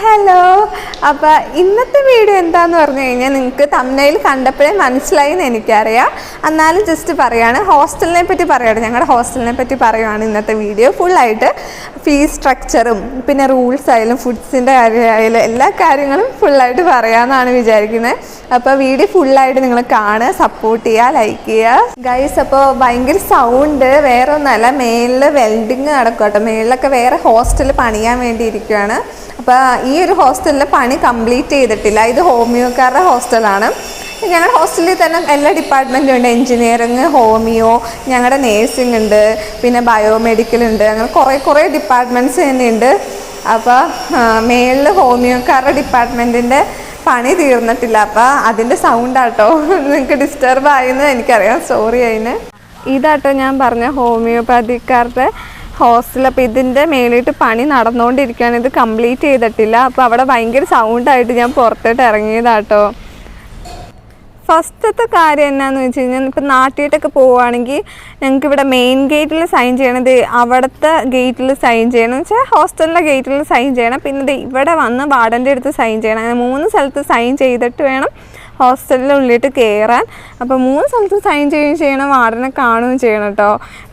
Hello. അപ്പോൾ ഇന്നത്തെ video എന്താണെന്ന് പറഞ്ഞു കഴിഞ്ഞാൽ നിങ്ങൾക്ക് തംബ്നെയിൽ കണ്ടപ്പോഴേ മനസ്സിലായി എന്ന് എനിക്കറിയാം. എന്നാലും ജസ്റ്റ് പറയുകയാണ്, ഹോസ്റ്റലിനെ പറ്റി പറയുകയാണ്. ഞങ്ങളുടെ ഹോസ്റ്റലിനെ പറ്റി പറയുകയാണ് ഇന്നത്തെ വീഡിയോ. ഫുള്ളായിട്ട് ഫീസ് സ്ട്രക്ചറും പിന്നെ റൂൾസ് ആയാലും ഫുഡ്സിൻ്റെ കാര്യമായാലും എല്ലാ കാര്യങ്ങളും ഫുള്ളായിട്ട് പറയാമെന്നാണ് വിചാരിക്കുന്നത്. അപ്പോൾ വീഡിയോ ഫുള്ളായിട്ട് നിങ്ങൾ കാണുക, സപ്പോർട്ട് ചെയ്യുക, ലൈക്ക് ചെയ്യുക ഗൈസ്. അപ്പോൾ ഭയങ്കര സൗണ്ട് വേറെ ഒന്നുമല്ല, മേളിൽ വെൽഡിങ് നടക്കും കേട്ടോ. മേളിലൊക്കെ വേറെ ഹോസ്റ്റൽ പണിയാൻ വേണ്ടി ഇരിക്കുകയാണ്. അപ്പോൾ ഈ ഒരു ഹോസ്റ്റലിൽ പണി കംപ്ലീറ്റ് ചെയ്തിട്ടില്ല. ഇത് ഹോമിയോക്കാരുടെ ഹോസ്റ്റലാണ്. ഞങ്ങളുടെ ഹോസ്റ്റലിൽ തന്നെ എല്ലാ ഡിപ്പാർട്ട്മെൻറ്റും ഉണ്ട്. എൻജിനീയറിങ്, ഹോമിയോ, ഞങ്ങളുടെ നേഴ്സിംഗ് ഉണ്ട്, പിന്നെ ബയോമെഡിക്കൽ ഉണ്ട്. അങ്ങനെ കുറേ ഡിപ്പാർട്ട്മെൻറ്റ്സ് തന്നെയുണ്ട്. അപ്പോൾ മേളിൽ ഹോമിയോക്കാരുടെ ഡിപ്പാർട്ട്മെൻറ്റിൻ്റെ പണി തീർന്നിട്ടില്ല. അപ്പോൾ അതിൻ്റെ സൗണ്ടാട്ടോ നിങ്ങൾക്ക് ഡിസ്റ്റർബ് ആയെന്ന് എനിക്കറിയാം, സോറി അതിന്. ഇതാട്ടോ ഞാൻ പറഞ്ഞ ഹോമിയോപ്പാത്തിക്കാരുടെ ഹോസ്റ്റൽ. അപ്പോൾ ഇതിൻ്റെ മേലിട്ട് പണി നടന്നുകൊണ്ടിരിക്കുകയാണ്. ഇത് കംപ്ലീറ്റ് ചെയ്തിട്ടില്ല. അപ്പോൾ അവിടെ ഭയങ്കര സൗണ്ടായിട്ട് ഞാൻ പുറത്തോട്ട് ഇറങ്ങിയതാട്ടോ. ഫസ്റ്റത്തെ കാര്യം എന്നാന്ന് വെച്ച് കഴിഞ്ഞാൽ, ഇപ്പോൾ നാട്ടിലൊക്കെ പോവുകയാണെങ്കിൽ ഞങ്ങൾക്ക് ഇവിടെ മെയിൻ ഗേറ്റിൽ സൈൻ ചെയ്യണത്, അവിടുത്തെ ഗേറ്റിൽ സൈൻ ചെയ്യണം എന്ന് വെച്ചാൽ ഹോസ്റ്റലിൻ്റെ ഗേറ്റിൽ സൈൻ ചെയ്യണം. പിന്നെ ഇവിടെ വന്ന് വാർഡൻ്റെ അടുത്ത് സൈൻ ചെയ്യണം. അങ്ങനെ 3 സ്ഥലത്ത് സൈൻ ചെയ്തിട്ട് വേണം ഹോസ്റ്റലിൻ്റെ ഉള്ളിട്ട് കയറാൻ. അപ്പോൾ 3 സ്ഥലത്ത് സൈൻ ചെയ്യുകയും ചെയ്യണം, വാർഡനെ കാണുകയും ചെയ്യണം കേട്ടോ.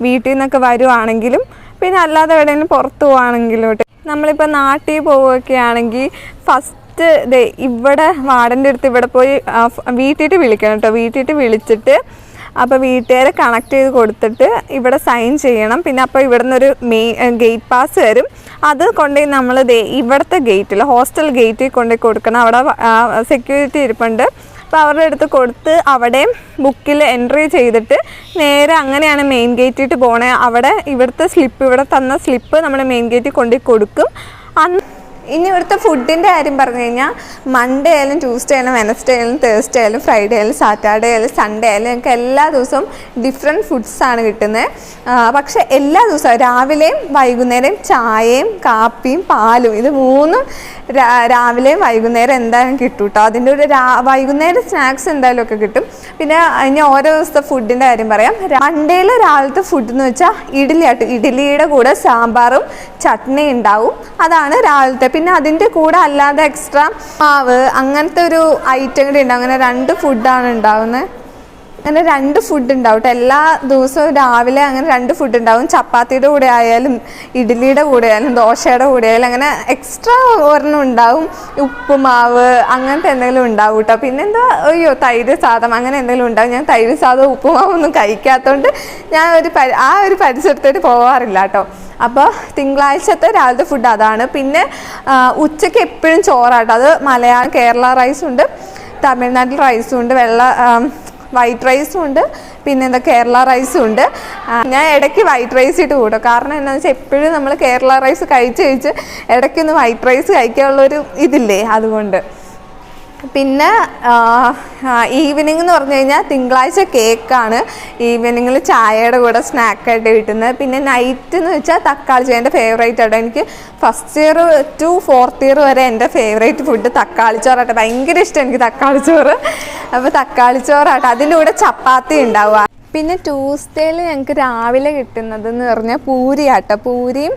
വീട്ടിൽ നിന്നൊക്കെ വരുവാണെങ്കിലും പിന്നെ അല്ലാതെ എവിടെയെങ്കിലും പുറത്ത് പോവുകയാണെങ്കിലും. നമ്മളിപ്പോൾ നാട്ടിൽ പോവുകയൊക്കെ ആണെങ്കിൽ ഫസ്റ്റ് ഇവിടെ വാർഡൻ്റെ അടുത്ത് ഇവിടെ പോയി വീട്ടിട്ട് വിളിക്കണം കേട്ടോ. വീട്ടിട്ട് വിളിച്ചിട്ട് അപ്പോൾ വീട്ടുകാരെ കണക്ട് ചെയ്ത് കൊടുത്തിട്ട് ഇവിടെ സൈൻ ചെയ്യണം. പിന്നെ അപ്പോൾ ഇവിടെ നിന്നൊരു ഗേറ്റ് പാസ് വരും. അത് കൊണ്ടുപോയി നമ്മൾ ഇവിടുത്തെ ഗേറ്റിൽ, ഹോസ്റ്റൽ ഗേറ്റിൽ കൊണ്ടുപോയി കൊടുക്കണം. അവിടെ സെക്യൂരിറ്റി ഇരിപ്പുണ്ട്. അപ്പോൾ അവരുടെ അടുത്ത് കൊടുത്ത് അവിടെ ബുക്കിൽ എൻട്രി ചെയ്തിട്ട് നേരെ അങ്ങനെയാണ് മെയിൻ ഗേറ്റിട്ട് പോണേ. അവിടെ ഇവിടുത്തെ സ്ലിപ്പ്, ഇവിടെ തന്ന സ്ലിപ്പ് നമ്മൾ മെയിൻ ഗേറ്റിൽ കൊണ്ടുപോയി കൊടുക്കും. ഇനി ഇവിടുത്തെ ഫുഡിൻ്റെ കാര്യം പറഞ്ഞു കഴിഞ്ഞാൽ മൺഡേ ആയാലും ട്യൂസ്ഡേ ആയാലും വെനസ്ഡേ ആയാലും തേഴ്സ്ഡേ ആയാലും ഫ്രൈഡേ ആയാലും സാറ്റർഡേ ആയാലും സൺഡേ ആയാലും ഞങ്ങൾക്ക് എല്ലാ ദിവസവും ഡിഫറെൻറ്റ് ഫുഡ്സാണ് കിട്ടുന്നത്. പക്ഷേ എല്ലാ ദിവസവും രാവിലെയും വൈകുന്നേരം ചായയും കാപ്പിയും പാലും, ഇത് 3ഉം രാവിലെയും വൈകുന്നേരം എന്തായാലും കിട്ടും കേട്ടോ. അതിൻ്റെ ഒരു വൈകുന്നേരം സ്നാക്സ് എന്തായാലും ഒക്കെ കിട്ടും. പിന്നെ ഇനി ഓരോ ദിവസത്തെ ഫുഡിൻ്റെ കാര്യം പറയാം. മൺഡേയിൽ രാവിലത്തെ ഫുഡ് എന്ന് വെച്ചാൽ ഇഡ്ഡലി ആട്ടോ. ഇഡ്ഡലിയുടെ കൂടെ സാമ്പാറും ചട്നി ഉണ്ടാവും, അതാണ് രാവിലത്തെ. പിന്നെ അതിൻ്റെ കൂടെ അല്ലാതെ എക്സ്ട്രാ മാവ് അങ്ങനത്തെ ഒരു ഐറ്റം കൂടി ഉണ്ടാവും. അങ്ങനെ 2 ഫുഡാണ് ഉണ്ടാവുന്നത്. അങ്ങനെ 2 ഫുഡ് ഉണ്ടാവും കേട്ടോ. എല്ലാ ദിവസവും രാവിലെ അങ്ങനെ 2 ഫുഡ് ഉണ്ടാവും. ചപ്പാത്തിയുടെ കൂടെ ആയാലും ഇഡ്ഡലിയുടെ കൂടെ ആയാലും ദോശയുടെ കൂടെ ആയാലും അങ്ങനെ എക്സ്ട്രാ ഒരെണ്ണം ഉണ്ടാവും. ഉപ്പുമാവ് അങ്ങനത്തെ എന്തെങ്കിലും ഉണ്ടാവും കേട്ടോ. പിന്നെന്താ തൈര് സാദം അങ്ങനെ എന്തെങ്കിലും ഉണ്ടാവും. ഞാൻ തൈര് സാദം ഉപ്പുമാവൊന്നും കഴിക്കാത്തതുകൊണ്ട് ഞാൻ ആ ഒരു പരിസരത്തോട്ട് പോകാറില്ല കേട്ടോ. അപ്പോൾ തിങ്കളാഴ്ചത്തെ രാവിലത്തെ ഫുഡ് അതാണ്. പിന്നെ ഉച്ചയ്ക്ക് എപ്പോഴും ചോറാട്ടോ. അത് മലയാളം കേരള റൈസും ഉണ്ട്, തമിഴ്നാട്ടിൽ റൈസും ഉണ്ട്, വൈറ്റ് റൈസും ഉണ്ട്, പിന്നെ എന്താ കേരള റൈസും ഉണ്ട്. ഞാൻ ഇടയ്ക്ക് വൈറ്റ് റൈസ് ഇട്ട് കൂട്ടും. കാരണം എന്താണെന്ന് വെച്ചാൽ എപ്പോഴും നമ്മൾ കേരള റൈസ് കഴിച്ച് ഇടയ്ക്കൊന്ന് വൈറ്റ് റൈസ് കഴിക്കാനുള്ളൊരു ഇതില്ലേ, അതുകൊണ്ട്. പിന്നെ ഈവനിങ് എന്ന് പറഞ്ഞു കഴിഞ്ഞാൽ തിങ്കളാഴ്ച കേക്കാണ് ഈവനിങ്ങിൽ ചായയുടെ കൂടെ സ്നാക്കായിട്ട് കിട്ടുന്നത്. പിന്നെ നൈറ്റ് എന്ന് വെച്ചാൽ തക്കാളി ചോറ് എൻ്റെ ഫേവറേറ്റ് ആട്ടോ. എനിക്ക് first year to 4th year വരെ എൻ്റെ ഫേവറേറ്റ് ഫുഡ് തക്കാളി ചോറാട്ടോ. ഭയങ്കര ഇഷ്ടം എനിക്ക് തക്കാളി ചോറ്. അപ്പോൾ തക്കാളി ചോറാട്ടോ. അതിൻ്റെ കൂടെ ചപ്പാത്തി ഉണ്ടാവുക. പിന്നെ ട്യൂസ്ഡേയിൽ ഞങ്ങൾക്ക് രാവിലെ കിട്ടുന്നതെന്ന് പറഞ്ഞാൽ പൂരി ആട്ടോ. പൂരിയും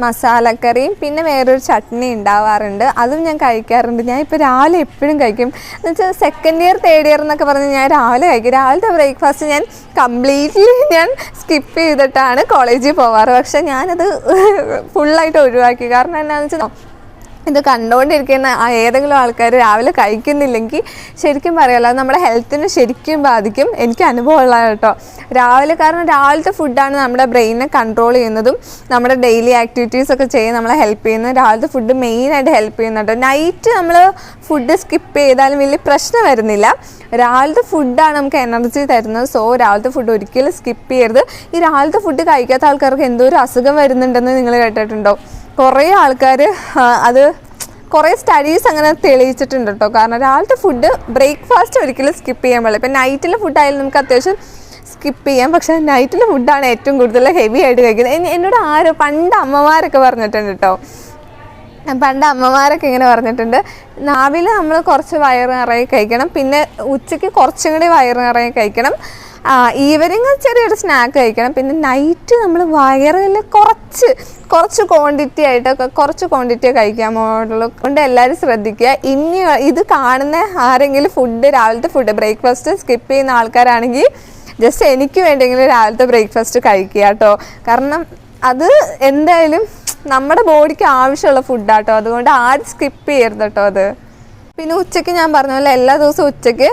മസാലക്കറിയും പിന്നെ വേറൊരു ചട്നി ഉണ്ടാവാറുണ്ട്. അതും ഞാൻ കഴിക്കാറുണ്ട്. ഞാൻ ഇപ്പോൾ രാവിലെ എപ്പോഴും കഴിക്കും. എന്ന് വെച്ചാൽ 2nd ഇയർ 3rd ഇയർ എന്നൊക്കെ പറഞ്ഞ് ഞാൻ രാവിലെ കഴിക്കും. രാവിലത്തെ ബ്രേക്ക്ഫാസ്റ്റ് ഞാൻ കംപ്ലീറ്റ്ലി സ്കിപ്പ് ചെയ്തിട്ടാണ് കോളേജിൽ പോവാറ്. പക്ഷേ ഞാനത് ഫുള്ളായിട്ട് ഒഴിവാക്കി. കാരണം എന്താണെന്ന് വെച്ചാൽ ഇത് കണ്ടുകൊണ്ടിരിക്കുന്ന ഏതെങ്കിലും ആൾക്കാർ രാവിലെ കഴിക്കുന്നില്ലെങ്കിൽ ശരിക്കും പറയാമല്ലോ, അത് നമ്മുടെ ഹെൽത്തിനെ ശരിക്കും ബാധിക്കും. എനിക്ക് അനുഭവമുള്ള കേട്ടോ. കാരണം രാവിലത്തെ ഫുഡാണ് നമ്മുടെ ബ്രെയിനിനെ കൺട്രോൾ ചെയ്യുന്നതും നമ്മുടെ ഡെയിലി ആക്ടിവിറ്റീസൊക്കെ ചെയ്യാൻ നമ്മളെ ഹെൽപ്പ് ചെയ്യുന്നത്. രാവിലത്തെ ഫുഡ് മെയിനായിട്ട് ഹെൽപ്പ് ചെയ്യുന്നുണ്ട്. നൈറ്റ് നമ്മൾ ഫുഡ് സ്കിപ്പ് ചെയ്താലും വലിയ പ്രശ്നം വരുന്നില്ല. രാവിലത്തെ ഫുഡാണ് നമുക്ക് എനർജി തരുന്നത്. സോ രാവിലത്തെ ഫുഡ് ഒരിക്കലും സ്കിപ്പ് ചെയ്യരുത്. ഈ രാവിലത്തെ ഫുഡ് കഴിക്കാത്ത ആൾക്കാർക്ക് എന്തോ ഒരു അസുഖം വരുന്നുണ്ടെന്ന് നിങ്ങൾ കേട്ടിട്ടുണ്ടോ? കുറേ ആൾക്കാർ അത് കുറേ സ്റ്റഡീസ് അങ്ങനെ തെളിയിച്ചിട്ടുണ്ട് കേട്ടോ. കാരണം രാവിലത്തെ ഫുഡ് ബ്രേക്ക്ഫാസ്റ്റ് ഒരിക്കലും സ്കിപ്പ് ചെയ്യാൻ പാടില്ല. ഇപ്പം നൈറ്റിലെ ഫുഡായാലും നമുക്ക് അത്യാവശ്യം സ്കിപ്പ് ചെയ്യാം. പക്ഷേ നൈറ്റിലെ ഫുഡാണ് ഏറ്റവും കൂടുതൽ ഹെവി ആയിട്ട് കഴിക്കുന്നത്. എന്നോട് പണ്ട് അമ്മമാരൊക്കെ പറഞ്ഞിട്ടുണ്ട് കേട്ടോ. പണ്ട് അമ്മമാരൊക്കെ ഇങ്ങനെ പറഞ്ഞിട്ടുണ്ട്, രാവിലെ നമ്മൾ കുറച്ച് വയറ് നിറയെ കഴിക്കണം, പിന്നെ ഉച്ചയ്ക്ക് കുറച്ചും കൂടി വയറ് നിറയെ കഴിക്കണം, ഈവനിങ് ചെറിയൊരു സ്നാക്ക് കഴിക്കണം. പിന്നെ നൈറ്റ് നമ്മൾ വയറിൽ കുറച്ച് ക്വാണ്ടിറ്റി ആയിട്ടൊക്കെ കുറച്ച് ക്വാണ്ടിറ്റിയെ കഴിക്കാൻ പാടുള്ളൂ. കൊണ്ട് എല്ലാവരും ശ്രദ്ധിക്കുക. ഇനി ഇത് കാണുന്ന ആരെങ്കിലും രാവിലത്തെ ഫുഡ് ബ്രേക്ക്ഫാസ്റ്റ് സ്കിപ്പ് ചെയ്യുന്ന ആൾക്കാരാണെങ്കിൽ ജസ്റ്റ് എനിക്ക് വേണ്ടെങ്കിലും രാവിലത്തെ ബ്രേക്ക്ഫാസ്റ്റ് കഴിക്കുക കേട്ടോ. കാരണം അത് എന്തായാലും നമ്മുടെ ബോഡിക്ക് ആവശ്യമുള്ള ഫുഡാട്ടോ. അതുകൊണ്ട് ആരും സ്കിപ്പ് ചെയ്യരുത് കേട്ടോ അത്. പിന്നെ ഉച്ചയ്ക്ക് ഞാൻ പറഞ്ഞ പോലെ എല്ലാ ദിവസവും ഉച്ചയ്ക്ക്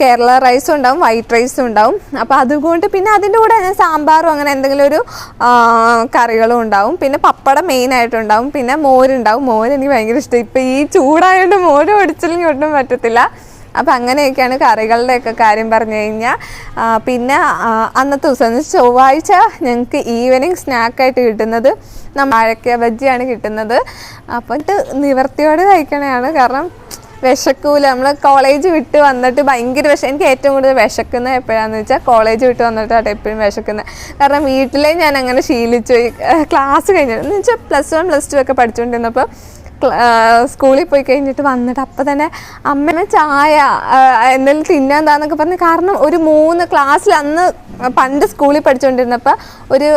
കേരള റൈസും ഉണ്ടാവും, വൈറ്റ് റൈസും ഉണ്ടാവും. അപ്പോൾ അതുകൊണ്ട് പിന്നെ അതിൻ്റെ കൂടെ സാമ്പാറും അങ്ങനെ എന്തെങ്കിലും ഒരു കറികളും ഉണ്ടാവും. പിന്നെ പപ്പടം മെയിനായിട്ടുണ്ടാവും. പിന്നെ മോരുണ്ടാവും. മോര് എനിക്ക് ഭയങ്കര ഇഷ്ടം. ഇപ്പോൾ ഈ ചൂടായതുകൊണ്ട് മോര് ഒടിച്ചില്ലെങ്കിൽ ഒട്ടും പറ്റത്തില്ല. അപ്പോൾ അങ്ങനെയൊക്കെയാണ് കറികളുടെയൊക്കെ കാര്യം പറഞ്ഞു കഴിഞ്ഞാൽ. പിന്നെ അന്നത്തെ ദിവസം ചൊവ്വാഴ്ച ഞങ്ങൾക്ക് ഈവനിങ് സ്നാക്കായിട്ട് കിട്ടുന്നത് വാഴക്ക ബജ്ജിയാണ് കിട്ടുന്നത്. അപ്പോൾ ഇത് നിവർത്തിയോടെ കഴിക്കണതാണ്. കാരണം വിശക്കൂല. നമ്മൾ കോളേജ് വിട്ട് വന്നിട്ട് ഭയങ്കര എനിക്ക് ഏറ്റവും കൂടുതൽ വിശക്കുന്നത് എപ്പോഴാണെന്ന് വെച്ചാൽ കോളേജ് വിട്ട് വന്നിട്ടാണ് എപ്പോഴും വിശക്കുന്നത്. കാരണം വീട്ടിലേ ഞാൻ അങ്ങനെ ശീലിച്ചു. ക്ലാസ് കഴിഞ്ഞിട്ട് വെച്ചാൽ +1 +2 ഒക്കെ പഠിച്ചുകൊണ്ടിരുന്നപ്പോൾ സ്കൂളിൽ പോയി കഴിഞ്ഞിട്ട് വന്നിട്ട് അപ്പം തന്നെ അമ്മ ചായ എന്തെങ്കിലും തിന്നാൻ താന്നൊക്കെ പറഞ്ഞ്. കാരണം ഒരു 3 ക്ലാസ്സിൽ അന്ന് പണ്ട് സ്കൂളിൽ പഠിച്ചുകൊണ്ടിരുന്നപ്പോൾ ഒരു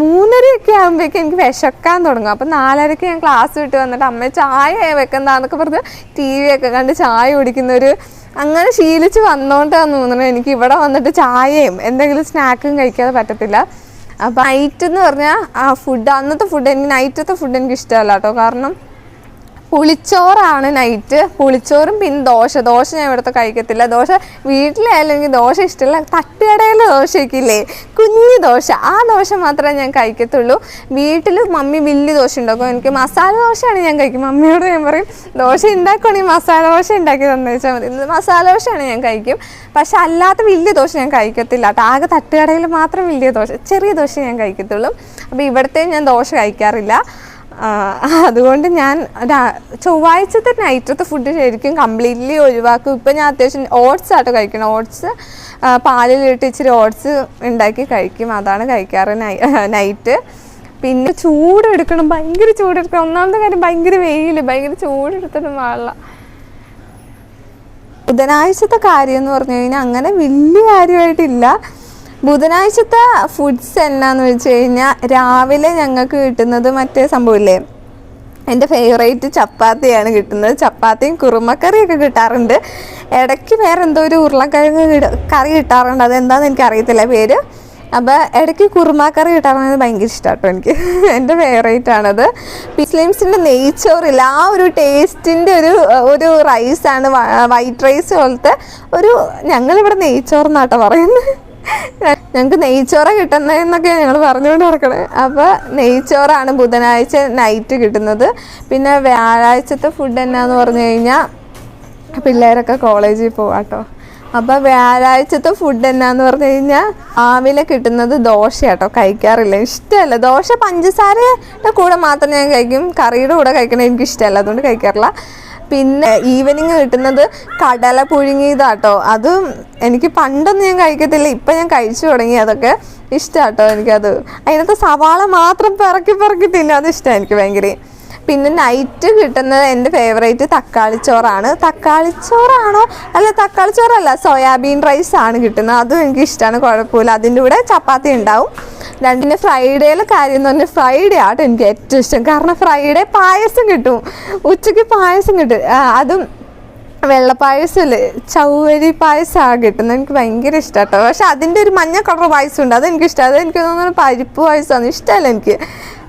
3:30 ആകുമ്പോഴേക്കും എനിക്ക് വിശക്കാൻ തുടങ്ങും. അപ്പം 4:30 ഞാൻ ക്ലാസ് വിട്ട് വന്നിട്ട് അമ്മ ചായ വെക്കുന്നതാന്നൊക്കെ പറഞ്ഞ് TV ഒക്കെ കണ്ട് ചായ കുടിക്കുന്നൊരു അങ്ങനെ ശീലിച്ച് വന്നോണ്ടാന്ന് തോന്നുന്നു എനിക്ക് ഇവിടെ വന്നിട്ട് ചായയും എന്തെങ്കിലും സ്നാക്കും കഴിക്കാതെ പറ്റത്തില്ല. അപ്പം നൈറ്റ് എന്ന് പറഞ്ഞാൽ അന്നത്തെ ഫുഡ് നൈറ്റത്തെ ഫുഡ് എനിക്ക് ഇഷ്ടമല്ല കേട്ടോ. കാരണം പുളിച്ചോറാണ് നൈറ്റ്. പുളിച്ചോറും പിന്നെ ദോശ ഞാൻ ഇവിടുത്തെ കഴിക്കത്തില്ല. ദോശ വീട്ടിലായാലും എനിക്ക് ദോശ ഇഷ്ടമല്ല. തട്ടുകടയിലെ ദോശയൊക്കെ ഇല്ലേ, കുഞ്ഞു ദോശ, ആ ദോശ മാത്രമേ ഞാൻ കഴിക്കത്തുള്ളൂ. വീട്ടിൽ മമ്മി വലിയ ദോശ ഉണ്ടാക്കും. എനിക്ക് മസാല ദോശയാണ് ഞാൻ കഴിക്കും. മമ്മിയോട് ഞാൻ പറയും ദോശ ഉണ്ടാക്കുകയാണെങ്കിൽ മസാല ദോശ ഉണ്ടാക്കി തന്നേച്ചാൽ മതി. മസാല ദോശയാണ് ഞാൻ കഴിക്കും. പക്ഷെ അല്ലാത്ത വലിയ ദോശ ഞാൻ കഴിക്കത്തില്ല കേട്ടോ. ആകെ തട്ടുകടയിൽ മാത്രം വലിയ ദോശ, ചെറിയ ദോശ ഞാൻ കഴിക്കത്തുള്ളൂ. അപ്പോൾ ഇവിടുത്തെ ഞാൻ ദോശ കഴിക്കാറില്ല. അതുകൊണ്ട് ഞാൻ ചൊവ്വാഴ്ചത്തെ നൈറ്റത്തെ ഫുഡ് ശരിക്കും കംപ്ലീറ്റ്ലി ഒഴിവാക്കും. ഇപ്പം ഞാൻ അത്യാവശ്യം ഓട്സ് ആട്ടോ കഴിക്കണം. ഓട്സ് പാലിലിട്ട് ഇച്ചിരി ഓട്സ് ഉണ്ടാക്കി കഴിക്കും. അതാണ് കഴിക്കാറ് നൈറ്റ്. പിന്നെ ചൂടെടുക്കണം, ഭയങ്കര ചൂടെടുക്കണം. ഒന്നാമത്തെ കാര്യം ഭയങ്കര ഭയങ്കര ചൂടെടുത്തിട്ടും പാടില്ല. ബുധനാഴ്ചത്തെ കാര്യം എന്ന് പറഞ്ഞു കഴിഞ്ഞാൽ അങ്ങനെ വലിയ കാര്യമായിട്ടില്ല. ബുധനാഴ്ചത്തെ ഫുഡ്സ് എന്നാന്ന് വെച്ച് കഴിഞ്ഞാൽ രാവിലെ ഞങ്ങൾക്ക് കിട്ടുന്നത് മറ്റേ സംഭവമില്ലേ, എൻ്റെ ഫേവറേറ്റ് ചപ്പാത്തിയാണ് കിട്ടുന്നത്. ചപ്പാത്തിയും കുറുമക്കറിയൊക്കെ കിട്ടാറുണ്ട്. ഇടയ്ക്ക് വേറെ എന്തോ ഒരു ഉരുളക്കിഴങ്ങ് കറി കിട്ടാറുണ്ട്. അതെന്താണെന്ന് എനിക്കറിയത്തില്ല പേര്. അപ്പോൾ ഇടയ്ക്ക് കുറുമക്കറി കിട്ടാറുള്ളത് ഭയങ്കര ഇഷ്ടമാട്ടോ എനിക്ക്. എൻ്റെ ഫേവറേറ്റാണത്. മുസ്ലിംസിൻ്റെ നെയ്ച്ചോറില്ല, ആ ഒരു ടേസ്റ്റിൻ്റെ ഒരു റൈസാണ്, വൈറ്റ് റൈസ് പോലത്തെ ഞങ്ങളിവിടെ നെയ്ച്ചോറെന്നാട്ടോ പറയുന്നത്. ഞങ്ങൾക്ക് നെയ്ച്ചോറ കിട്ടുന്നതെന്നൊക്കെ ഞങ്ങൾ പറഞ്ഞുകൊണ്ട് നടക്കണേ. അപ്പോൾ നെയ്ച്ചോറാണ് ബുധനാഴ്ച നൈറ്റ് കിട്ടുന്നത്. പിന്നെ വ്യാഴാഴ്ചത്തെ ഫുഡ് എന്നാന്ന് പറഞ്ഞു കഴിഞ്ഞാൽ പിള്ളേരൊക്കെ കോളേജിൽ പോവാട്ടോ. അപ്പോൾ വ്യാഴാഴ്ചത്തെ ഫുഡ് എന്നാന്ന് പറഞ്ഞു കഴിഞ്ഞാൽ രാവിലെ കിട്ടുന്നത് ദോശയാട്ടോ. കഴിക്കാറില്ല, ഇഷ്ടമല്ല ദോശ. പഞ്ചസാരയുടെ കൂടെ മാത്രം ഞാൻ കഴിക്കും, കറിയുടെ കൂടെ കഴിക്കണത് എനിക്ക് ഇഷ്ടമല്ല, അതുകൊണ്ട് കഴിക്കാറില്ല. പിന്നെ ഈവനിങ് കിട്ടുന്നത് കടല പുഴുങ്ങിയതാട്ടോ. അതും എനിക്ക് പണ്ടൊന്നും ഞാൻ കഴിക്കത്തില്ല, ഇപ്പം ഞാൻ കഴിച്ചു തുടങ്ങി. അതൊക്കെ ഇഷ്ടമാട്ടോ എനിക്കത്. അതിനകത്ത് സവാള മാത്രം പിറക്കി തിന്നും, അത് ഇഷ്ടമാണ് എനിക്ക് ഭയങ്കര. പിന്നെ നൈറ്റ് കിട്ടുന്നത് എൻ്റെ ഫേവറേറ്റ് തക്കാളിച്ചോറാണ്. തക്കാളിച്ചോറാണോ അല്ല, തക്കാളിച്ചോറല്ല, സോയാബീൻ റൈസാണ് കിട്ടുന്നത്. അതും എനിക്ക് ഇഷ്ടമാണ്, കുഴപ്പമില്ല. അതിൻ്റെ കൂടെ ചപ്പാത്തി ഉണ്ടാവും. രണ്ടിന് ഫ്രൈഡേയിലെ കാര്യം എന്ന് പറഞ്ഞാൽ ഫ്രൈഡേ ആട്ടോ എനിക്ക് ഏറ്റവും ഇഷ്ടം. കാരണം ഫ്രൈഡേ പായസം കിട്ടും, ഉച്ചയ്ക്ക് പായസം കിട്ടും. അതും വെള്ളപ്പായസമല്ലേ, ചൗവരി പായസമാണ് കിട്ടുന്നത്. എനിക്ക് ഭയങ്കര ഇഷ്ടമാട്ടോ. പക്ഷെ അതിൻ്റെ ഒരു മഞ്ഞ കളർ പായസം ഉണ്ട്, അതെനിക്കിഷ്ടം. അതെനിക്ക് തോന്നുന്നു പരിപ്പ് പായസമാണ്, ഇഷ്ടമല്ല എനിക്ക്.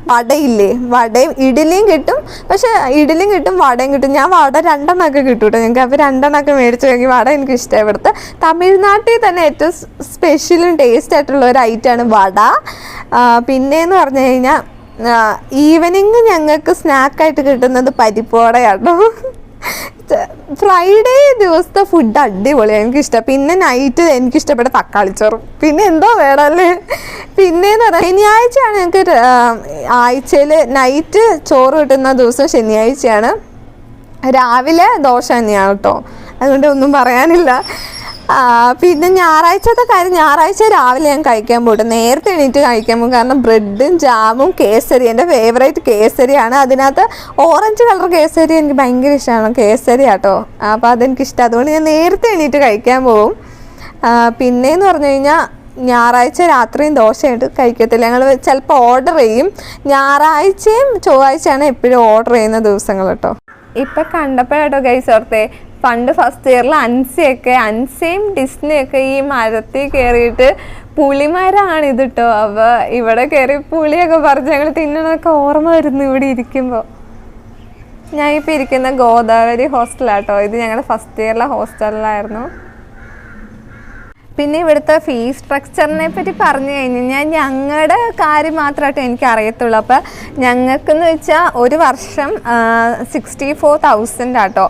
വടയില്ലേ, വടയും ഇഡ്ഡലിയും കിട്ടും. പക്ഷെ ഇഡ്ഡലിയും കിട്ടും, വടയും കിട്ടും. ഞാൻ വട 2 എണ്ണമൊക്കെ കിട്ടും കേട്ടോ ഞങ്ങൾക്ക്. അപ്പോൾ 2 എണ്ണമൊക്കെ മേടിച്ച് കഴിഞ്ഞാൽ വട എനിക്ക് ഇഷ്ടമാണ്. ഇവിടുത്തെ തമിഴ്നാട്ടിൽ തന്നെ ഏറ്റവും സ്പെഷ്യലും ടേസ്റ്റ് ആയിട്ടുള്ള ഒരു ഐറ്റമാണ് വട. പിന്നെയെന്ന് പറഞ്ഞു കഴിഞ്ഞാൽ ഈവനിങ് ഞങ്ങൾക്ക് സ്നാക്കായിട്ട് കിട്ടുന്നത് പരിപ്പോടയാട്ടോ. ഫ്രൈഡേ ദിവസത്തെ ഫുഡ് അടിപൊളിയാണ്, എനിക്കിഷ്ടം. പിന്നെ നൈറ്റ് എനിക്കിഷ്ടപ്പെട്ട തക്കാളിച്ചോറും. പിന്നെ എന്തോ വേണമല്ലേ. പിന്നെയെന്ന് പറഞ്ഞാൽ ശനിയാഴ്ചയാണ് ഞങ്ങൾക്ക് ആഴ്ചയിൽ നൈറ്റ് ചോറ് കിട്ടുന്ന ദിവസം ശനിയാഴ്ചയാണ്. രാവിലെ ദോശ തന്നെയാണ് കേട്ടോ, അതുകൊണ്ട് ഒന്നും പറയാനില്ല. പിന്നെ ഞായറാഴ്ചത്തെ കാര്യം, ഞായറാഴ്ച രാവിലെ ഞാൻ കഴിക്കാൻ പോയിട്ട് നേരത്തെ എണീറ്റ് കഴിക്കാൻ പോകും. കാരണം ബ്രെഡും ജാമും കേസരി, എൻ്റെ ഫേവറേറ്റ് കേസരിയാണ്. അതിനകത്ത് ഓറഞ്ച് കളർ കേസരി എനിക്ക് ഭയങ്കര ഇഷ്ടമാണ്, കേസരി ആട്ടോ. അപ്പോൾ അതെനിക്കിഷ്ടം, അതുകൊണ്ട് ഞാൻ നേരത്തെ എണീറ്റ് കഴിക്കാൻ പോകും. പിന്നെയെന്ന് പറഞ്ഞു കഴിഞ്ഞാൽ ഞായറാഴ്ച രാത്രിയും ദോശയായിട്ട് കഴിക്കത്തില്ല. ഞങ്ങൾ ചിലപ്പോൾ ഓർഡർ ചെയ്യും. ഞായറാഴ്ചയും ചൊവ്വാഴ്ചയാണ് എപ്പോഴും ഓർഡർ ചെയ്യുന്ന ദിവസങ്ങൾ കേട്ടോ. ഇപ്പം കണ്ടപ്പോഴാട്ടോ ഗൈസ് ഓർത്തെ, പണ്ട് ഫസ്റ്റ് ഇയറിൽ അൻസയും ഡിസ്നിയൊക്കെ ഈ മരത്തിൽ കയറിയിട്ട് പുളിമരമാണ് ഇത് കേട്ടോ. അപ്പോൾ ഇവിടെ കയറി പുളിയൊക്കെ പറിച്ച് ഞങ്ങൾ തിന്നണമൊക്കെ ഓർമ്മ വരുന്നു ഇവിടെ ഇരിക്കുമ്പോൾ. ഞാനിപ്പോൾ ഇരിക്കുന്ന ഗോദാവരി ഹോസ്റ്റലാട്ടോ. ഇത് ഞങ്ങളുടെ ഫസ്റ്റ് ഇയറിലെ ഹോസ്റ്റലിലായിരുന്നു. പിന്നെ ഇവിടുത്തെ ഫീസ് സ്ട്രക്ചറിനെ പറ്റി പറഞ്ഞു കഴിഞ്ഞാൽ ഞങ്ങളുടെ കാര്യം മാത്രമായിട്ട് എനിക്ക് അറിയത്തുള്ളൂ. അപ്പോൾ ഞങ്ങൾക്കെന്ന് വെച്ചാൽ ഒരു വർഷം 64,000 ആട്ടോ.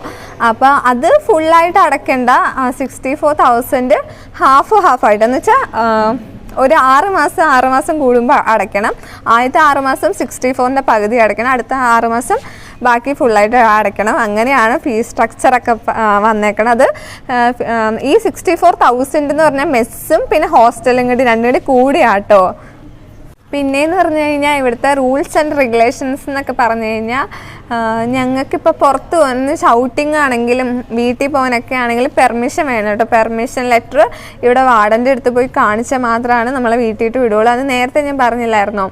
അപ്പോൾ അത് ഫുള്ളായിട്ട് അടയ്ക്കേണ്ട. 64,000 ഹാഫായിട്ടെന്ന് വെച്ചാൽ ഒരു 6 മാസം കൂടുമ്പോൾ അടയ്ക്കണം. ആദ്യത്തെ 6 മാസം 64ൻ്റെ പകുതി അടയ്ക്കണം, അടുത്ത 6 മാസം ബാക്കി ഫുള്ളായിട്ട് അടയ്ക്കണം. അങ്ങനെയാണ് ഫീസ് സ്ട്രക്ചറൊക്കെ വന്നേക്കണം. അത് ഈ 64,000 എന്ന് പറഞ്ഞാൽ മെസ്സും പിന്നെ ഹോസ്റ്റലും കൂടി രണ്ടും കൂടിയാട്ടോ. പിന്നെയെന്ന് പറഞ്ഞു കഴിഞ്ഞാൽ ഇവിടുത്തെ റൂൾസ് ആൻഡ് റെഗുലേഷൻസ് എന്നൊക്കെ പറഞ്ഞു കഴിഞ്ഞാൽ ഞങ്ങൾക്കിപ്പോൾ പുറത്ത് വന്ന് ഷൗട്ടിങ് ആണെങ്കിലും വീട്ടിൽ പോകാനൊക്കെ ആണെങ്കിലും പെർമിഷൻ വേണം കേട്ടോ. പെർമിഷൻ ലെറ്റർ ഇവിടെ വാർഡൻ്റെ അടുത്ത് പോയി കാണിച്ചാൽ മാത്രമാണ് നമ്മളെ വീട്ടിലിട്ട് വിടുകയുള്ളൂ. അത് നേരത്തെ ഞാൻ പറഞ്ഞില്ലായിരുന്നോ.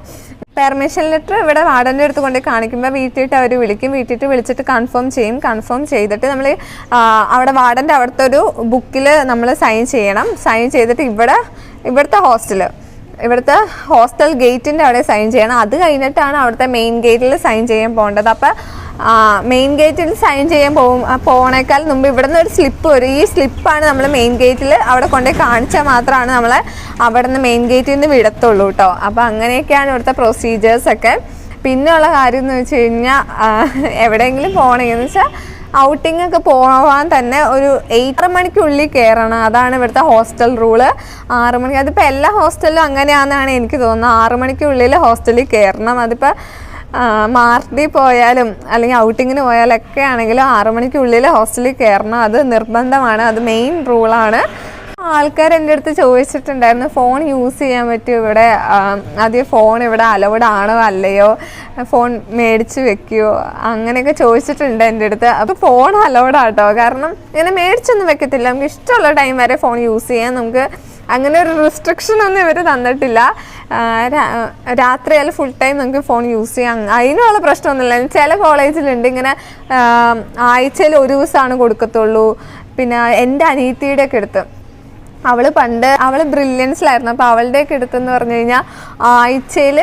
പെർമിഷൻ ലെറ്റർ ഇവിടെ വാർഡൻ്റെ അടുത്ത് കൊണ്ട് കാണിക്കുമ്പോൾ വീട്ടിലിട്ട് അവർ വിളിക്കും. വീട്ടിലിട്ട് വിളിച്ചിട്ട് കൺഫേം ചെയ്തിട്ട് നമ്മൾ അവിടെ വാർഡൻ്റെ അവിടുത്തെ ഒരു ബുക്കിൽ നമ്മൾ സൈൻ ചെയ്യണം. സൈൻ ചെയ്തിട്ട് ഇവിടുത്തെ ഹോസ്റ്റൽ ഗേറ്റിൻ്റെ അവിടെ സൈൻ ചെയ്യണം. അത് കഴിഞ്ഞിട്ടാണ് അവിടുത്തെ മെയിൻ ഗേറ്റിൽ സൈൻ ചെയ്യാൻ പോകേണ്ടത്. അപ്പോൾ മെയിൻ ഗേറ്റിൽ സൈൻ ചെയ്യാൻ പോകണേക്കാൾ മുമ്പ് ഇവിടെ നിന്ന് ഒരു സ്ലിപ്പ് വരും. ഈ സ്ലിപ്പാണ് നമ്മൾ മെയിൻ ഗേറ്റിൽ അവിടെ കൊണ്ടുപോയി കാണിച്ചാൽ മാത്രമാണ് നമ്മളെ അവിടെ നിന്ന് മെയിൻ ഗേറ്റിൽ നിന്ന് വിടത്തുള്ളൂ കേട്ടോ. അപ്പോൾ അങ്ങനെയൊക്കെയാണ് ഇവിടുത്തെ പ്രൊസീജിയേഴ്സൊക്കെ. പിന്നെയുള്ള കാര്യം എന്ന് വെച്ച് കഴിഞ്ഞാൽ എവിടെയെങ്കിലും പോകണമെന്ന് വെച്ചാൽ ഔട്ടിംഗ് ഒക്കെ പോകാൻ തന്നെ ഒരു 8 മണിക്കുള്ളിൽ കയറണം. അതാണ് ഇവിടുത്തെ ഹോസ്റ്റൽ റൂള്. 6 മണിക്ക്, അതിപ്പോൾ എല്ലാ ഹോസ്റ്റലിലും അങ്ങനെയാണെന്നാണ് എനിക്ക് തോന്നുന്നത്. 6 മണിക്കുള്ളിൽ ഹോസ്റ്റലിൽ കയറണം. അതിപ്പോൾ മാർട്ടി പോയാലും അല്ലെങ്കിൽ ഔട്ടിങ്ങിന് പോയാലൊക്കെ ആണെങ്കിലും 6 മണിക്കുള്ളിൽ ഹോസ്റ്റലിൽ കയറണം. അത് നിർബന്ധമാണ്, അത് മെയിൻ റൂളാണ്. ആൾക്കാർ എൻ്റെ അടുത്ത് ചോദിച്ചിട്ടുണ്ടായിരുന്നു ഫോൺ യൂസ് ചെയ്യാൻ പറ്റുമോ ഇവിടെ, ആദ്യം ഫോൺ ഇവിടെ അലൗഡ് ആണോ അല്ലയോ, ഫോൺ മേടിച്ച് വെക്കുമോ, അങ്ങനെയൊക്കെ ചോദിച്ചിട്ടുണ്ട് എൻ്റെ അടുത്ത്. അപ്പോൾ ഫോൺ അലൗഡ് ആട്ടോ. കാരണം ഇങ്ങനെ മേടിച്ചൊന്നും വെക്കത്തില്ല, നമുക്ക് ഇഷ്ടമുള്ള ടൈം വരെ ഫോൺ യൂസ് ചെയ്യാം. നമുക്ക് അങ്ങനെ ഒരു റിസ്ട്രിക്ഷനൊന്നും ഇവർ തന്നിട്ടില്ല. രാത്രിയായാലും ഫുൾ ടൈം നമുക്ക് ഫോൺ യൂസ് ചെയ്യാം. അതിനുള്ള പ്രശ്നമൊന്നുമില്ല. ചില കോളേജിലുണ്ട് ഇങ്ങനെ ആഴ്ചയിൽ ഒരു ദിവസമാണ് കൊടുക്കത്തുള്ളൂ. പിന്നെ എൻ്റെ അനിയത്തിയുടെ ഒക്കെ അടുത്ത്, അവൾ ബ്രില്യൻസിലായിരുന്നു. അപ്പോൾ അവളുടെയൊക്കെ അടുത്തെന്ന് പറഞ്ഞു കഴിഞ്ഞാൽ ആഴ്ചയിൽ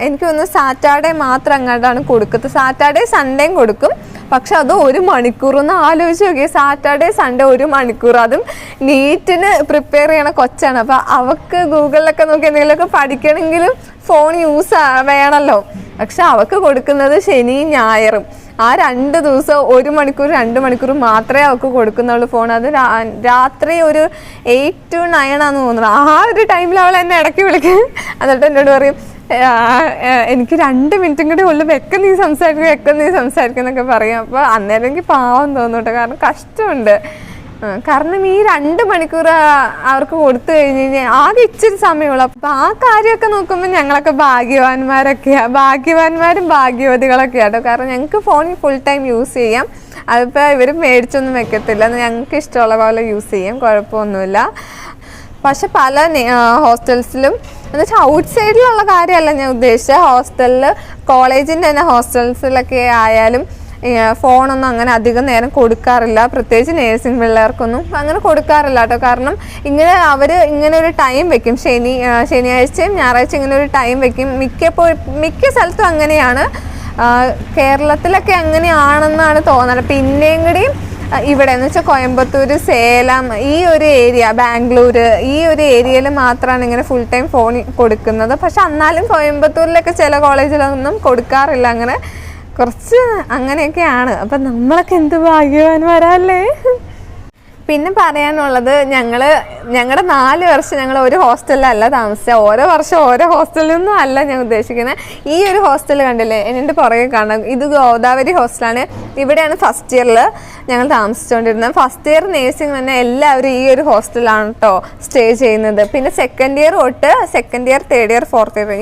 എനിക്ക് തോന്നുന്നു സാറ്റർഡേ മാത്രം അങ്ങോട്ടാണ് കൊടുക്കുന്നത്. സാറ്റർഡേ സൺഡേയും കൊടുക്കും. പക്ഷെ അത് 1 മണിക്കൂറൊന്ന് ആലോചിച്ച് നോക്കിയാൽ, സാറ്റർഡേ സൺഡേ 1 മണിക്കൂർ. അതും നീറ്റിന് പ്രിപ്പയർ ചെയ്യണ കൊച്ചാണ്. അപ്പോൾ അവൾക്ക് ഗൂഗിളിലൊക്കെ നോക്കി എന്തെങ്കിലുമൊക്കെ പഠിക്കണമെങ്കിലും ഫോൺ യൂസ് വേണമല്ലോ. പക്ഷെ അവൾക്ക് കൊടുക്കുന്നത് ശനിയും ഞായറും. ആ 2 ദിവസം 1 മണിക്കൂർ 2 മണിക്കൂർ മാത്രമേ അവൾക്ക് കൊടുക്കുന്നുള്ളൂ ഫോൺ. അത് രാത്രി ഒരു 8 to 9 ആണെന്ന് തോന്നുന്നു. ആ ഒരു ടൈമിൽ അവൾ എന്നെ ഇടയ്ക്ക് വിളിക്കും. എന്നിട്ട് എന്നോട് പറയും എനിക്ക് 2 മിനിറ്റും കൂടി ഉള്ളു, വെക്കം നീ സംസാരിക്കും എന്നൊക്കെ പറയും. അപ്പോൾ അന്നേരം എനിക്ക് പാവം തോന്നും കേട്ടോ. കാരണം കഷ്ടമുണ്ട്. കാരണം ഈ 2 മണിക്കൂർ അവർക്ക് കൊടുത്തു കഴിഞ്ഞ് കഴിഞ്ഞാൽ ആദ്യം ഇച്ചിരി സമയമുള്ളൂ. അപ്പം ആ കാര്യമൊക്കെ നോക്കുമ്പോൾ ഞങ്ങളൊക്കെ ഭാഗ്യവാന്മാരും ഭാഗ്യവതികളൊക്കെ ആട്ടോ. കാരണം ഞങ്ങൾക്ക് ഫോൺ ഫുൾ ടൈം യൂസ് ചെയ്യാം. അതിപ്പോൾ ഇവർ മേടിച്ചൊന്നും വെക്കത്തില്ല, ഞങ്ങൾക്ക് ഇഷ്ടമുള്ള പോലെ യൂസ് ചെയ്യാം, കുഴപ്പമൊന്നുമില്ല. പക്ഷെ പല ഹോസ്റ്റൽസിലും എന്ന് വെച്ചാൽ ഔട്ട് സൈഡിലുള്ള കാര്യമല്ല ഞാൻ ഉദ്ദേശിച്ചത്. ഹോസ്റ്റലിൽ കോളേജിൻ്റെ തന്നെ ഹോസ്റ്റൽസിലൊക്കെ ആയാലും ഫോണൊന്നും അങ്ങനെ അധികം നേരം കൊടുക്കാറില്ല. പ്രത്യേകിച്ച് നേഴ്സിംഗ് പിള്ളേർക്കൊന്നും അങ്ങനെ കൊടുക്കാറില്ല കേട്ടോ. കാരണം അവർ ഇങ്ങനെ ഒരു ടൈം വെക്കും. ശനിയാഴ്ചയും ഞായറാഴ്ച ഇങ്ങനെ ഒരു ടൈം വെക്കും. മിക്ക സ്ഥലത്തും അങ്ങനെയാണ്. കേരളത്തിലൊക്കെ അങ്ങനെയാണെന്നാണ് തോന്നുന്നത്. പിന്നെയും കൂടി ഇവിടെ എന്ന് വെച്ചാൽ കോയമ്പത്തൂർ, സേലം, ഈ ഒരു ഏരിയ, ബാംഗ്ലൂർ, ഈ ഒരു ഏരിയയിൽ മാത്രമാണ് ഇങ്ങനെ ഫുൾ ടൈം ഫോൺ കൊടുക്കുന്നത്. പക്ഷെ എന്നാലും കോയമ്പത്തൂരിലൊക്കെ ചില കോളേജിലൊന്നും കൊടുക്കാറില്ല. അങ്ങനെ കുറച്ച് അങ്ങനെയൊക്കെയാണ്. അപ്പം നമ്മളൊക്കെ എന്ത് ഭാഗ്യവാന്മാരല്ലേ. പിന്നെ പറയാനുള്ളത്, ഞങ്ങളുടെ 4 വർഷം ഞങ്ങൾ ഒരു ഹോസ്റ്റലിലല്ല താമസിച്ചത്. ഓരോ വർഷം ഓരോ ഹോസ്റ്റലിലൊന്നും അല്ല ഞാൻ ഉദ്ദേശിക്കുന്നത്. ഈ ഒരു ഹോസ്റ്റൽ കണ്ടില്ലേ, എൻ്റെ പുറകെ കാണാം, ഇത് ഗോദാവരി ഹോസ്റ്റലാണ്. ഇവിടെയാണ് ഫസ്റ്റ് ഇയറിൽ ഞങ്ങൾ താമസിച്ചുകൊണ്ടിരുന്നത്. ഫസ്റ്റ് ഇയർ നേഴ്സിംഗ് തന്നെ എല്ലാവരും ഈ ഒരു ഹോസ്റ്റലാണ് കേട്ടോ സ്റ്റേ ചെയ്യുന്നത്. പിന്നെ സെക്കൻഡ് ഇയർ തൊട്ട് second year, third year, fourth year,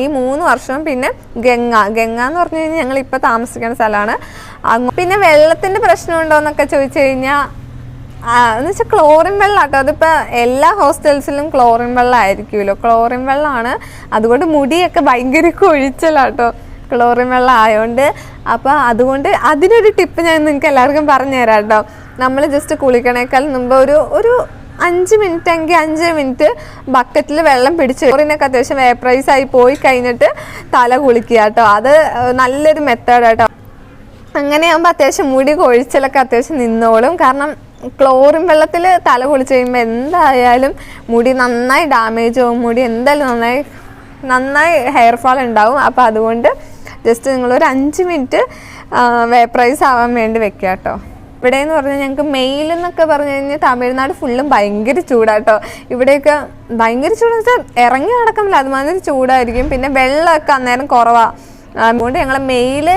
ഈ 3 വർഷം. പിന്നെ ഗംഗ എന്ന് പറഞ്ഞു കഴിഞ്ഞാൽ ഞങ്ങളിപ്പോൾ താമസിക്കുന്ന സ്ഥലമാണ്. പിന്നെ വെള്ളത്തിൻ്റെ പ്രശ്നമുണ്ടോ എന്നൊക്കെ ചോദിച്ചു കഴിഞ്ഞാൽ എന്ന് വെച്ചാൽ ക്ലോറിൻ വെള്ളം കേട്ടോ. അതിപ്പോൾ എല്ലാ ഹോസ്റ്റൽസിലും ക്ലോറിൻ വെള്ളം ആയിരിക്കുമല്ലോ, ക്ലോറിൻ വെള്ളമാണ്. അതുകൊണ്ട് മുടിയൊക്കെ ഭയങ്കര കൊഴിച്ചലാട്ടോ ക്ലോറിൻ വെള്ളം ആയതുകൊണ്ട്. അപ്പോൾ അതുകൊണ്ട് അതിനൊരു ടിപ്പ് ഞാൻ നിങ്ങൾക്ക് എല്ലാവർക്കും പറഞ്ഞു തരാം കേട്ടോ. നമ്മൾ ജസ്റ്റ് കുളിക്കണേക്കാൾ മുമ്പ് ഒരു 5 മിനിറ്റ് എങ്കിൽ 5 മിനിറ്റ് ബക്കറ്റിൽ വെള്ളം പിടിച്ച് ക്ലോറിനൊക്കെ അത്യാവശ്യം വേപ്പറൈസ് ആയി പോയി കഴിഞ്ഞിട്ട് തല കുളിക്കുക കേട്ടോ. അത് നല്ലൊരു മെത്തേഡ് കേട്ടോ. അങ്ങനെയാകുമ്പോൾ അത്യാവശ്യം മുടി കൊഴിച്ചലൊക്കെ അത്യാവശ്യം നിന്നോളും. കാരണം ക്ലോറിൻ വെള്ളത്തിൽ തല കുളിച്ച് കഴിയുമ്പോൾ എന്തായാലും മുടി നന്നായി ഡാമേജ് ആവും, മുടി എന്തായാലും നന്നായി ഹെയർ ഫാൾ ഉണ്ടാവും. അപ്പോൾ അതുകൊണ്ട് ജസ്റ്റ് നിങ്ങളൊരു 5 മിനിറ്റ് വേപ്പറൈസ് ആവാൻ വേണ്ടി വെക്കുക കേട്ടോ. ഇവിടെ എന്ന് പറഞ്ഞാൽ ഞങ്ങൾക്ക് മെയിൽ എന്നൊക്കെ പറഞ്ഞു കഴിഞ്ഞാൽ തമിഴ്നാട് ഫുള്ളും ഭയങ്കര ചൂടാട്ടോ. ഇവിടെയൊക്കെ ഭയങ്കര ചൂടെന്ന് വെച്ചാൽ ഇറങ്ങി നടക്കുന്നില്ല, അതുമാതിരി ചൂടായിരിക്കും. പിന്നെ വെള്ളമൊക്കെ അന്നേരം കുറവാണ്. അതുകൊണ്ട് ഞങ്ങൾ മെയിൽ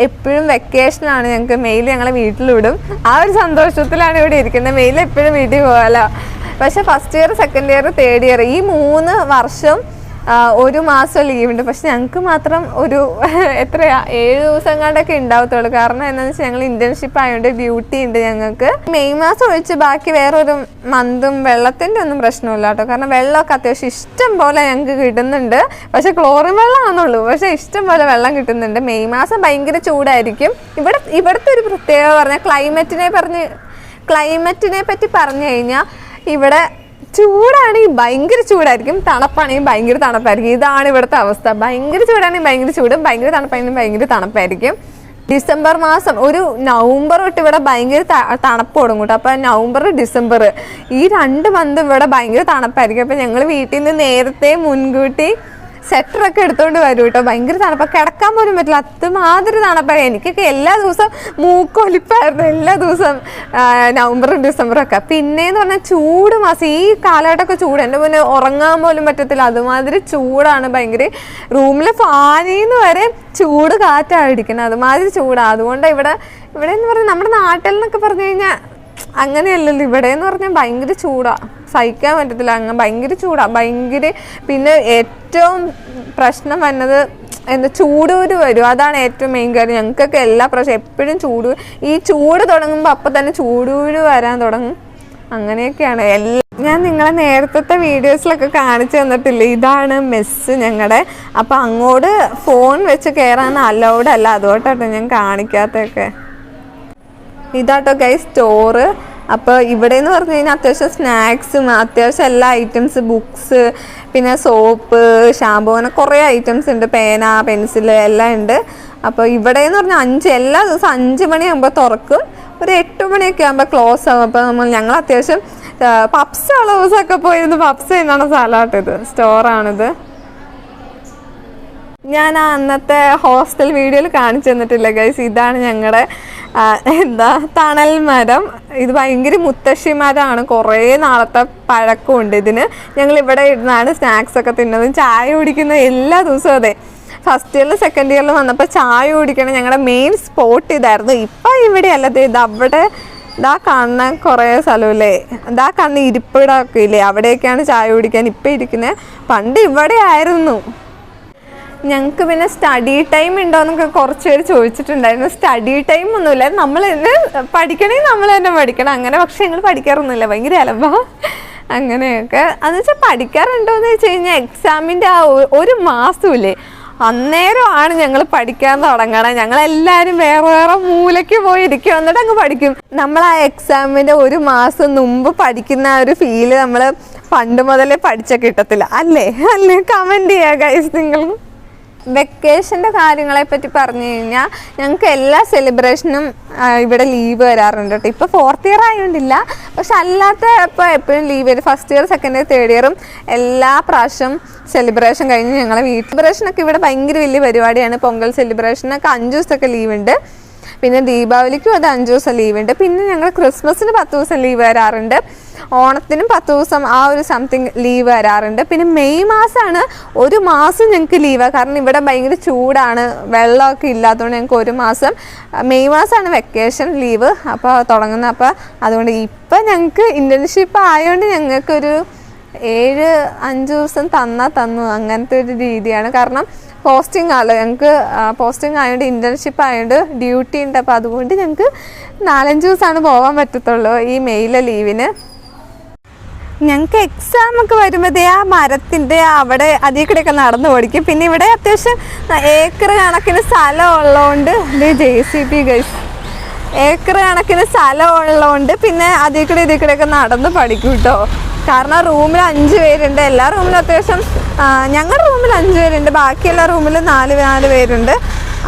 എപ്പോഴും വെക്കേഷനാണ്. ഞങ്ങൾക്ക് മെയിൽ ഞങ്ങളെ വീട്ടിലിടും. ആ ഒരു സന്തോഷത്തിലാണ് ഇവിടെ ഇരിക്കുന്നത്. മെയിൽ എപ്പോഴും വീട്ടിൽ പോകാമല്ലോ. പക്ഷെ first year, second year, third year ഈ 3 വർഷം 1 മാസം ലീവുണ്ട്. പക്ഷെ ഞങ്ങൾക്ക് മാത്രം ഒരു 7 ദിവസം കണ്ടൊക്കെ ഉണ്ടാവത്തുള്ളൂ. കാരണം എന്താണെന്ന് വെച്ചാൽ ഞങ്ങൾ ഇന്റേൺഷിപ്പ് ആയതുകൊണ്ട് ഡ്യൂട്ടി ഉണ്ട് ഞങ്ങൾക്ക്. മെയ് മാസം ഒഴിച്ച് ബാക്കി വേറൊരു മന്തും വെള്ളത്തിൻ്റെ ഒന്നും പ്രശ്നമില്ല കേട്ടോ. കാരണം വെള്ളമൊക്കെ അത്യാവശ്യം ഇഷ്ടം പോലെ ഞങ്ങൾക്ക് കിട്ടുന്നുണ്ട്. പക്ഷെ ക്ലോറിൻ വെള്ളമാണെന്നുള്ളൂ, പക്ഷെ ഇഷ്ടം പോലെ വെള്ളം കിട്ടുന്നുണ്ട്. മെയ് മാസം ഭയങ്കര ചൂടായിരിക്കും. ഇവിടുത്തെ ഒരു പ്രത്യേകത പറഞ്ഞാൽ ക്ലൈമറ്റിനെ പറ്റി പറഞ്ഞു കഴിഞ്ഞാൽ ഇവിടെ ചൂടാണെങ്കിൽ ഭയങ്കര ചൂടായിരിക്കും, തണുപ്പാണെങ്കിൽ ഭയങ്കര തണുപ്പായിരിക്കും. ഇതാണ് ഇവിടുത്തെ അവസ്ഥ. ഭയങ്കര ചൂടാണെങ്കിൽ ഭയങ്കര ചൂടും, ഭയങ്കര തണുപ്പാണെങ്കിൽ ഭയങ്കര തണുപ്പായിരിക്കും. ഡിസംബർ മാസം ഒരു നവംബർ തൊട്ട് ഇവിടെ ഭയങ്കര തണുപ്പ് തുടങ്ങും കേട്ടോ. അപ്പോൾ നവംബർ, ഡിസംബർ ഈ 2 മന്ത് ഇവിടെ ഭയങ്കര തണുപ്പായിരിക്കും. അപ്പോൾ ഞങ്ങൾ വീട്ടിൽ നിന്ന് നേരത്തെ മുൻകൂട്ടി സെറ്ററൊക്കെ എടുത്തുകൊണ്ട് വരും കേട്ടോ. ഭയങ്കര തണുപ്പാണ്, കിടക്കാൻ പോലും പറ്റില്ല, അതുമാതിരി തണുപ്പാണ്. എനിക്കൊക്കെ എല്ലാ ദിവസവും മൂക്കൊലിപ്പായിരുന്നു, എല്ലാ ദിവസവും നവംബറും ഡിസംബറൊക്കെ. പിന്നെയെന്ന് പറഞ്ഞാൽ ചൂട് മാസം, ഈ കാലഘട്ടമൊക്കെ ചൂട്, എൻ്റെ മുന്നേ ഉറങ്ങാൻ പോലും പറ്റത്തില്ല, അതുമാതിരി ചൂടാണ്. ഭയങ്കര റൂമിലെ ഫാനിന്ന് വരെ ചൂട് കാറ്റാണ് അടിക്കുന്നത്, അതുമാതിരി ചൂടാണ്. അതുകൊണ്ട് ഇവിടെ എന്ന് പറഞ്ഞാൽ നമ്മുടെ നാട്ടിൽ നിന്നൊക്കെ പറഞ്ഞു കഴിഞ്ഞാൽ അങ്ങനെയല്ലല്ലോ. ഇവിടെ എന്ന് പറഞ്ഞാൽ ഭയങ്കര ചൂടാണ്, സഹിക്കാൻ പറ്റത്തില്ല, അങ്ങനെ ഭയങ്കര ചൂടാണ്. പിന്നെ ഏറ്റവും പ്രശ്നം വന്നത് ചൂടൂര് വരും, അതാണ് ഏറ്റവും മെയിൻ കാര്യം. ഞങ്ങൾക്കൊക്കെ എല്ലാ പ്രാവശ്യം എപ്പോഴും ഈ ചൂട് തുടങ്ങുമ്പോൾ അപ്പം തന്നെ ചൂടൂര് വരാൻ തുടങ്ങും. അങ്ങനെയൊക്കെയാണ് ഞാൻ നിങ്ങളെ നേരത്തെ വീഡിയോസിലൊക്കെ കാണിച്ചു തന്നിട്ടില്ലേ, ഇതാണ് മെസ്സ് ഞങ്ങളുടെ. അപ്പം അങ്ങോട്ട് ഫോൺ വെച്ച് കയറാൻ അലൗഡ് അല്ല, അതുകൊണ്ടാട്ടോ ഞാൻ കാണിക്കാത്തൊക്കെ. ഇതാട്ടോ ഗൈസ് സ്റ്റോറ്. അപ്പോൾ ഇവിടെ എന്ന് പറഞ്ഞു കഴിഞ്ഞാൽ അത്യാവശ്യം സ്നാക്സും അത്യാവശ്യം എല്ലാ ഐറ്റംസ്, ബുക്സ്, പിന്നെ സോപ്പ്, ഷാമ്പൂ, അങ്ങനെ കുറേ ഐറ്റംസ് ഉണ്ട്, പേന, പെൻസിൽ എല്ലാം ഉണ്ട്. അപ്പോൾ ഇവിടെ എന്ന് പറഞ്ഞാൽ എല്ലാ ദിവസവും 5 മണിയാകുമ്പോൾ തുറക്കും, ഒരു 8 മണിയൊക്കെ ആകുമ്പോൾ ക്ലോസ് ആകും. അപ്പോൾ ഞങ്ങൾ അത്യാവശ്യം പപ്സ് ഉള്ള ദിവസമൊക്കെ പോയിരുന്നു. പപ്സ് എന്നാണ് സ്ഥലമാട്ടോ, ഇത് സ്റ്റോറാണിത്. ഞാൻ അന്നത്തെ ഹോസ്റ്റൽ വീഡിയോയിൽ കാണിച്ചു തന്നിട്ടില്ല ഗൈസ്. ഇതാണ് ഞങ്ങളുടെ തണൽ മരം. ഇത് ഭയങ്കര മുത്തശ്ശിമരമാണ്, കുറേ നാളത്തെ പഴക്കമുണ്ട് ഇതിന്. ഞങ്ങൾ ഇവിടെ ഇരുന്നാണ് സ്നാക്സ് ഒക്കെ തിന്നുന്നത്, ചായ കുടിക്കുന്നത് എല്ലാ ദിവസവും. അതെ, ഫസ്റ്റ് ഇയറിലും സെക്കൻഡ് ഇയറിലും വന്നപ്പോൾ ചായ കുടിക്കണം ഞങ്ങളുടെ മെയിൻ സ്പോട്ട് ഇതായിരുന്നു. ഇപ്പം ഇവിടെ അല്ലത്, ഇത് അവിടെ ഇതാ കാണുന്ന കുറേ സ്ഥലമില്ലേ, ഇതാ കാണുന്ന ഇരിപ്പിടമൊക്കെ ഇല്ലേ, അവിടെയൊക്കെയാണ് ചായ കുടിക്കാൻ ഇപ്പം ഇരിക്കുന്നത്. പണ്ട് ഇവിടെ ആയിരുന്നു. ഞങ്ങൾക്ക് പിന്നെ സ്റ്റഡി ടൈം ഉണ്ടോ എന്നൊക്കെ കുറച്ച് പേര് ചോദിച്ചിട്ടുണ്ടായിരുന്നു. സ്റ്റഡി ടൈം ഒന്നുമില്ല, നമ്മൾ തന്നെ പഠിക്കണമെങ്കിൽ നമ്മൾ തന്നെ പഠിക്കണം അങ്ങനെ. പക്ഷെ ഞങ്ങൾ പഠിക്കാറൊന്നുമില്ല, ഭയങ്കര അലമ്പാ അങ്ങനെയൊക്കെ. അതെന്ന് വെച്ചാൽ പഠിക്കാറുണ്ടോയെന്ന് വെച്ച് കഴിഞ്ഞാൽ എക്സാമിൻ്റെ ആ 1 മാസമില്ലേ, അന്നേരമാണ് ഞങ്ങൾ പഠിക്കാൻ തുടങ്ങണം. ഞങ്ങളെല്ലാവരും വേറെ മൂലയ്ക്ക് പോയിരിക്കും, എന്നിട്ട് അങ്ങ് പഠിക്കും. നമ്മൾ ആ എക്സാമിൻ്റെ 1 മാസം മുമ്പ് പഠിക്കുന്ന ആ ഒരു ഫീല് നമ്മൾ പണ്ട് മുതലേ പഠിച്ച കിട്ടത്തില്ല, അല്ലേ? കമൻറ്റ് ചെയ്യുക ഗൈസ് നിങ്ങൾ. വെക്കേഷൻ്റെ കാര്യങ്ങളെ പറ്റി പറഞ്ഞു കഴിഞ്ഞാൽ ഞങ്ങൾക്ക് എല്ലാ സെലിബ്രേഷനും ഇവിടെ ലീവ് വരാറുണ്ട് കേട്ടോ. ഇപ്പോൾ 4th ഇയർ ആയതുകൊണ്ടില്ല, പക്ഷെ അല്ലാത്ത ഇപ്പോൾ എപ്പോഴും ലീവ് വരും. First year, second year, third ഇയറും എല്ലാ പ്രാവശ്യം സെലിബ്രേഷൻ കഴിഞ്ഞ് ഞങ്ങളെ സെലിബ്രേഷനൊക്കെ ഇവിടെ ഭയങ്കര വലിയ പരിപാടിയാണ്. പൊങ്കൽ സെലിബ്രേഷനൊക്കെ 5 ദിവസമൊക്കെ ലീവുണ്ട്. പിന്നെ ദീപാവലിക്കും അത് 5 ദിവസം ലീവുണ്ട്. പിന്നെ ഞങ്ങൾ ക്രിസ്മസിന് 10 ദിവസം ലീവ് വരാറുണ്ട്. ഓണത്തിനും 10 ദിവസം ആ ഒരു സംതിങ് ലീവ് വരാറുണ്ട്. പിന്നെ മെയ് മാസമാണ് 1 മാസം ഞങ്ങൾക്ക് ലീവാണ്. കാരണം ഇവിടെ ഭയങ്കര ചൂടാണ്, വെള്ളമൊക്കെ ഇല്ലാത്തതുകൊണ്ട് ഞങ്ങൾക്ക് 1 മാസം മെയ് മാസമാണ് വെക്കേഷൻ ലീവ് അപ്പോൾ തുടങ്ങുന്നത്. അപ്പോൾ അതുകൊണ്ട് ഇപ്പം ഞങ്ങൾക്ക് ഇൻറ്റേൺഷിപ്പ് ആയതുകൊണ്ട് ഞങ്ങൾക്കൊരു 5 ദിവസം തന്നു അങ്ങനത്തെ ഒരു രീതിയാണ്. കാരണം പോസ്റ്റിംഗ് ആണല്ലോ ഞങ്ങൾക്ക്, പോസ്റ്റിംഗ് ആയതുകൊണ്ട് ഇൻറ്റേൺഷിപ്പ് ആയതുകൊണ്ട് ഡ്യൂട്ടി ഉണ്ട്. അപ്പോൾ അതുകൊണ്ട് ഞങ്ങൾക്ക് 4-5 ദിവസമാണ് പോകാൻ പറ്റത്തുള്ളൂ ഈ മെയിലെ ലീവിന്. ഞങ്ങൾക്ക് എക്സാം ഒക്കെ വരുമ്പോഴത്തേ ആ മരത്തിൻ്റെ അവിടെ അതിൽ കൂടെയൊക്കെ നടന്നു പഠിക്കും. പിന്നെ ഇവിടെ അത്യാവശ്യം ഏക്കർ കണക്കിന് സ്ഥലം ഉള്ളതുകൊണ്ട് JCB ഗൈസ്, ഏക്കർ കണക്കിന് സ്ഥലം ഉള്ളതുകൊണ്ട് പിന്നെ അതിൽ കൂടെയൊക്കെ നടന്ന് പഠിക്കും കേട്ടോ. കാരണം റൂമിൽ 5 പേരുണ്ട്. എല്ലാ റൂമിലും അത്യാവശ്യം, ഞങ്ങളുടെ റൂമിൽ 5 പേരുണ്ട്, ബാക്കി എല്ലാ റൂമിലും 4 പേരുണ്ട്.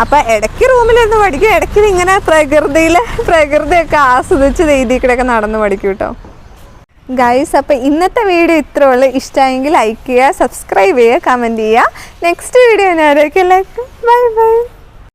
അപ്പോൾ ഇടയ്ക്ക് റൂമിലിരുന്ന് പഠിക്കും, ഇടയ്ക്ക് ഇങ്ങനെ പ്രകൃതിയൊക്കെ ആസ്വദിച്ച് ഇതിൽ കൂടെയൊക്കെ നടന്ന് പഠിക്കും കേട്ടോ ഗൈസ്. അപ്പോൾ ഇന്നത്തെ വീഡിയോ ഇത്രേ ഉള്ളൂ. ഇഷ്ടമായെങ്കിൽ ലൈക്ക് ചെയ്യുക, സബ്സ്ക്രൈബ് ചെയ്യുക, കമൻറ്റ് ചെയ്യുക. നെക്സ്റ്റ് വീഡിയോ എല്ലാവർക്കും ബൈ ബൈ.